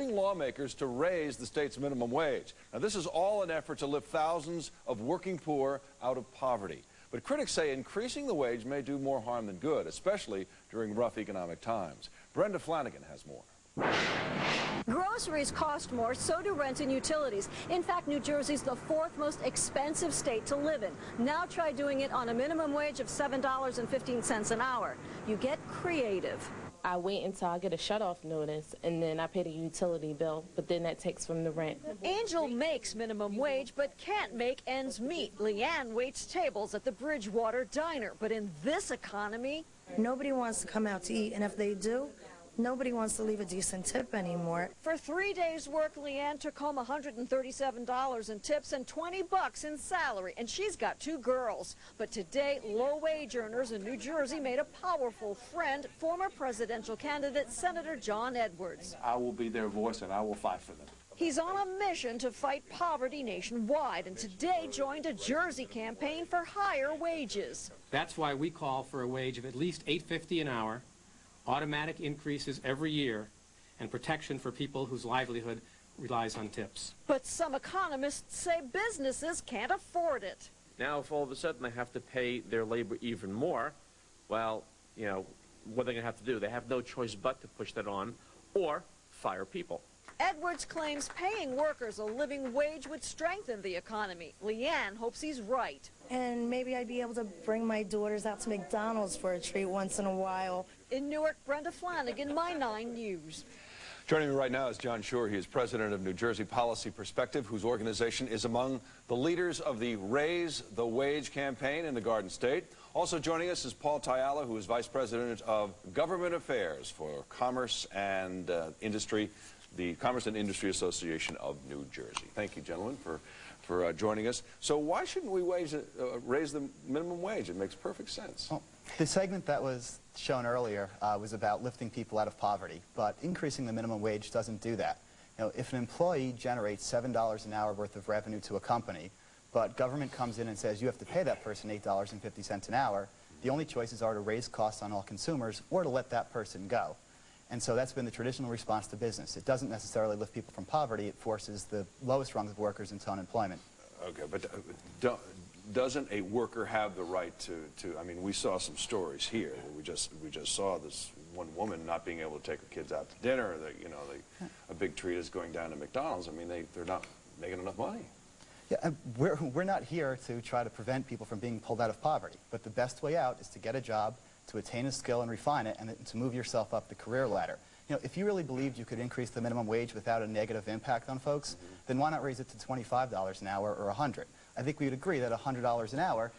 lawmakers to raise the state's minimum wage. Now, this is all an effort to lift thousands of working poor out of poverty. But critics say increasing the wage may do more harm than good, especially during rough economic times. Brenda Flanagan has more. Groceries cost more, so do rent and utilities. In fact, New Jersey's the fourth most expensive state to live in. Now try doing it on a minimum wage of $7.15 an hour. You get creative. I wait until I get a shut-off notice, and then I pay the utility bill, but then that takes from the rent. Angel makes minimum wage, but can't make ends meet. Leanne waits tables at the Bridgewater Diner, but in this economy... Nobody wants to come out to eat, and if they do, nobody wants to leave a decent tip anymore. For 3 days' work, Leanne took home $137 in tips and $20 in salary, and she's got 2 girls. But today, low-wage earners in New Jersey made a powerful friend, former presidential candidate Senator John Edwards. I will be their voice, and I will fight for them. He's on a mission to fight poverty nationwide, and today joined a Jersey campaign for higher wages. That's why we call for a wage of at least $8.50 an hour, automatic increases every year, and protection for people whose livelihood relies on tips. But some economists say businesses can't afford it. Now, if all of a sudden they have to pay their labor even more, well, you know, what are they going to have to do? They have no choice but to push that on or fire people. Edwards claims paying workers a living wage would strengthen the economy. Leanne hopes he's right. And maybe I'd be able to bring my daughters out to McDonald's for a treat once in a while. In Newark, Brenda Flanagan, My 9 News. Joining me right now is John Schur. He is president of New Jersey Policy Perspective, whose organization is among the leaders of the Raise the Wage campaign in the Garden State. Also joining us is Paul Tyahla, who is vice president of Government Affairs for Commerce and Industry, the Commerce and Industry Association of New Jersey. Thank you, gentlemen, for joining us. So why shouldn't we raise the minimum wage? It makes perfect sense. Well, the segment that was shown earlier was about lifting people out of poverty, but increasing the minimum wage doesn't do that. You know, if an employee generates $7 an hour worth of revenue to a company, but government comes in and says you have to pay that person $8.50 an hour, the only choices are to raise costs on all consumers or to let that person go. And so that's been the traditional response to business. It doesn't necessarily lift people from poverty. It forces the lowest rungs of workers into unemployment. Okay, but doesn't a worker have the right to I mean, we saw some stories here. We just saw this one woman not being able to take her kids out to dinner. A big treat is going down to McDonald's. I mean, they're not making enough money. Yeah, we're not here to try to prevent people from being pulled out of poverty. But the best way out is to get a job, to attain a skill and refine it, and to move yourself up the career ladder. You know, if you really believed you could increase the minimum wage without a negative impact on folks, then why not raise it to $25 an hour or $100? I think we would agree that $100 an hour,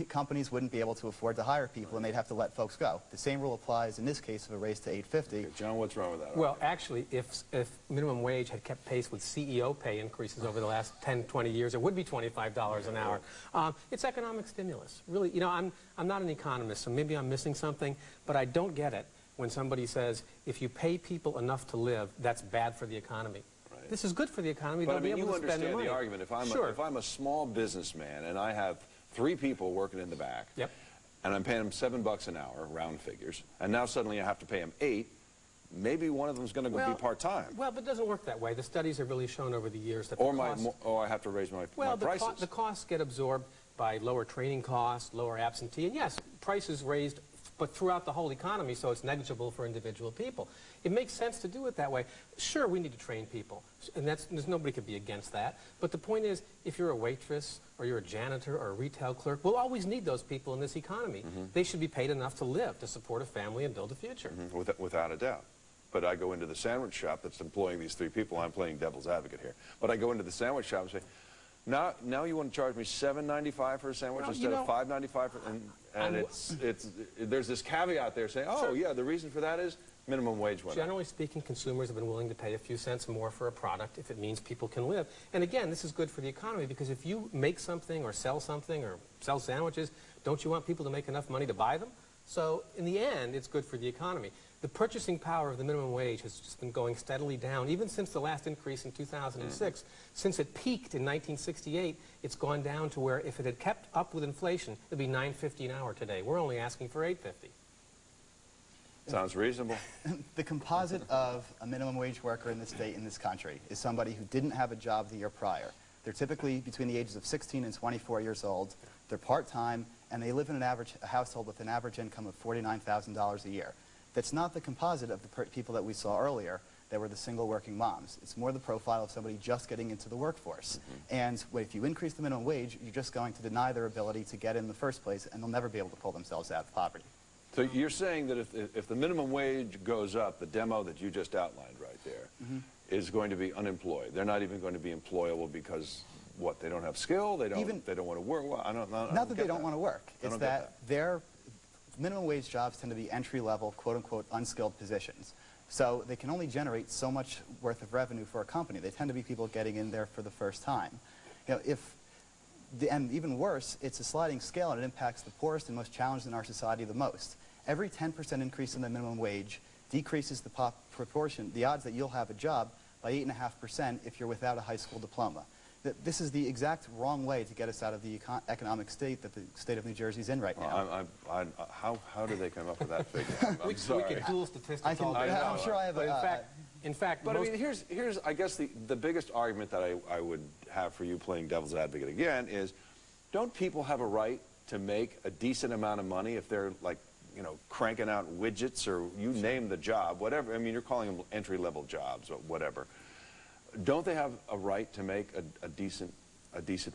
companies wouldn't be able to afford to hire people, and they'd have to let folks go. The same rule applies in this case of a raise to $8.50. Okay, John, what's wrong with that? Well, actually, if minimum wage had kept pace with CEO pay increases over the last 10, 20 years, it would be $25 an hour. It's economic stimulus. Really, you know, I'm not an economist, so maybe I'm missing something, but I don't get it when somebody says, if you pay people enough to live, that's bad for the economy. Right. This is good for the economy. But They'll be able to spend the money. You understand the argument. If I'm a small businessman and I have 3 people working in the back, yep, and I'm paying them $7 an hour, round figures, and now suddenly I have to pay them $8, maybe one of them is going to be part-time. Well, but it doesn't work that way. The studies have really shown over the years that I have to raise my prices. The costs get absorbed by lower training costs, lower absentee, and yes, prices raised, but throughout the whole economy, so it's negligible for individual people. It makes sense to do it that way. Sure, we need to train people, and nobody could be against that. But the point is, if you're a waitress, or you're a janitor, or a retail clerk, we'll always need those people in this economy. They should be paid enough to live, to support a family and build a future. Without a doubt. But I go into the sandwich shop that's employing these 3 people. I'm playing devil's advocate here. But I go into the sandwich shop and say, now you want to charge me $7.95 for a sandwich instead of $5.95 and there's this caveat there saying, oh, yeah, the reason for that is minimum wage went up. Generally speaking, consumers have been willing to pay a few cents more for a product if it means people can live. And again, this is good for the economy because if you make something or sell sandwiches, don't you want people to make enough money to buy them? So in the end, it's good for the economy. The purchasing power of the minimum wage has just been going steadily down, even since the last increase in 2006. Since it peaked in 1968, it's gone down to where if it had kept up with inflation, it would be $9.50 an hour today. We're only asking for $8.50. Sounds reasonable. The composite of a minimum wage worker in this state, in this country, is somebody who didn't have a job the year prior. They're typically between the ages of 16 and 24 years old. They're part-time, and they live in a household with an average income of $49,000 a year. That's not the composite of the people that we saw earlier that were the single working moms. It's more the profile of somebody just getting into the workforce. And if you increase the minimum wage, you're just going to deny their ability to get in the first place, and they'll never be able to pull themselves out of poverty. So you're saying that if the minimum wage goes up, the demo that you just outlined right there is going to be unemployed. They're not even going to be employable because, what, they don't have skill? They don't want to work? Well, I don't not that they don't want to work. It's that that their minimum wage jobs tend to be entry-level, quote-unquote, unskilled positions. So they can only generate so much worth of revenue for a company. They tend to be people getting in there for the first time. You know, and even worse, it's a sliding scale, and it impacts the poorest and most challenged in our society the most. Every 10% increase in the minimum wage decreases the the odds that you'll have a job by 8.5% if you're without a high school diploma. This is the exact wrong way to get us out of the economic state that the state of New Jersey is in right now. How do they come up with that figure? I'm sorry. We could dual statistics all day long. I'm sure I have in fact, but I mean, here's I guess the biggest argument that I would have for you playing devil's advocate again is, don't people have a right to make a decent amount of money if they're, like, you know, cranking out widgets, or you name the job, whatever. I mean, you're calling them entry-level jobs or whatever. Don't they have a right to make a decent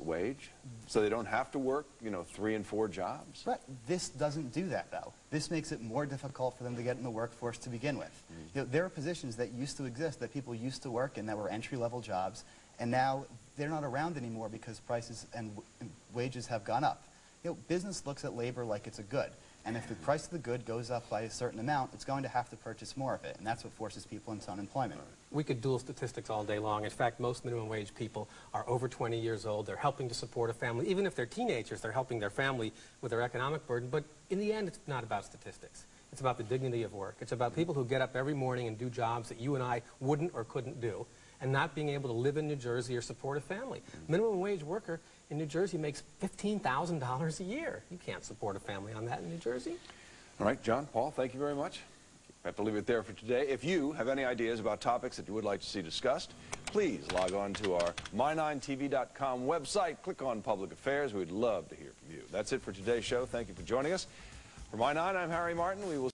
wage, so they don't have to work, you know, 3 and 4 jobs? But this doesn't do that, though. This makes it more difficult for them to get in the workforce to begin with. You know, there are positions that used to exist, that people used to work in, that were entry-level jobs, and now they're not around anymore because prices and wages have gone up. You know, business looks at labor like it's a good. And if the price of the good goes up by a certain amount, it's going to have to purchase more of it, and that's what forces people into unemployment. We could dual statistics all day long. In fact, most minimum wage people are over 20 years old. They're helping to support a family. Even if they're teenagers, they're helping their family with their economic burden. But in the end, it's not about statistics. It's about the dignity of work. It's about people who get up every morning and do jobs that you and I wouldn't or couldn't do, and not being able to live in New Jersey or support a family. Minimum wage worker in New Jersey makes $15,000 a year. You can't support a family on that in New Jersey. All right, John, Paul, thank you very much. I have to leave it there for today. If you have any ideas about topics that you would like to see discussed, please log on to our my9tv.com website. Click on Public Affairs. We'd love to hear from you. That's it for today's show. Thank you for joining us. For My9, I'm Harry Martin. We will